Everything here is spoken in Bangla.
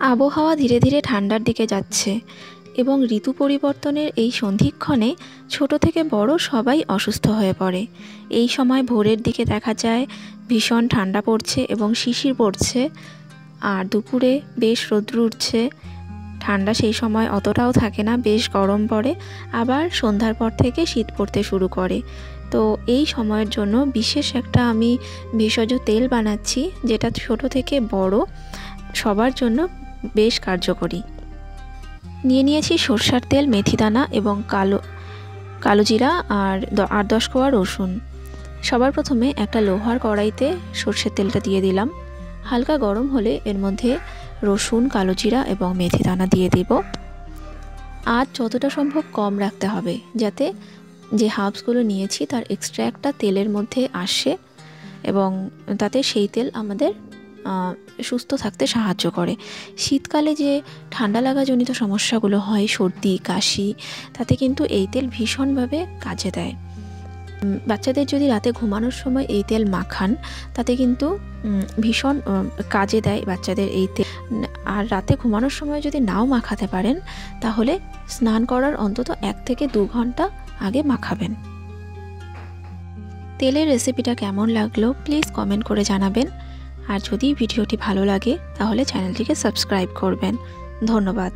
আবহাওয়া ধীরে ধীরে ঠান্ডার দিকে যাচ্ছে এবং ঋতু পরিবর্তনের এই সন্ধিক্ষণে ছোট থেকে বড় সবাই অসুস্থ হয়ে পড়ে। এই সময় ভোরের দিকে দেখা যায় ভীষণ ঠান্ডা পড়ছে এবং শিশির পড়ছে, আর দুপুরে বেশ রৌদ্র উঠছে। ঠান্ডা সেই সময় অতটাও থাকে না, বেশ গরম পড়ে। আবার সন্ধ্যার পর থেকে শীত পড়তে শুরু করে। তো এই সময়ের জন্য বিশেষ একটা আমি ভেষজ তেল বানাচ্ছি, যেটা ছোট থেকে বড় সবার জন্য বেশ কার্যকরী। নিয়ে নিয়েছি সরষার তেল, মেথি দানা এবং কালো জিরা আর 8-10 কোয়া রসুন। সবার প্রথমে একটা লোহার কড়াইতে সরষের তেলটা দিয়ে দিলাম। হালকা গরম হলে এর মধ্যে রসুন, কালো জিরা এবং মেথি দানা দিয়ে দেব। আর যতটা সম্ভব কম রাখতে হবে, যাতে যে হার্বসগুলো নিয়েছি তার এক্সট্রাক্টটা তেলের মধ্যে আসে এবং তাতে সেই তেল আমাদের সুস্থ থাকতে সাহায্য করে। শীতকালে যে ঠান্ডা লাগাজনিত সমস্যাগুলো হয়, সর্দি কাশি, তাতে কিন্তু এই তেল ভীষণভাবে কাজে দেয়। বাচ্চাদের যদি রাতে ঘুমানোর সময় এই তেল মাখান, তাতে কিন্তু ভীষণ কাজে দেয় বাচ্চাদের এই তেল। আর রাতে ঘুমানোর সময় যদি নাও মাখাতে পারেন, তাহলে স্নান করার অন্তত 1 থেকে 2 ঘন্টা আগে মাখাবেন। তেলের রেসিপিটা কেমন লাগলো প্লিজ কমেন্ট করে জানাবেন। আর যদি ভিডিওটি ভালো লাগে তাহলে চ্যানেলটিকে সাবস্ক্রাইব করবেন। ধন্যবাদ।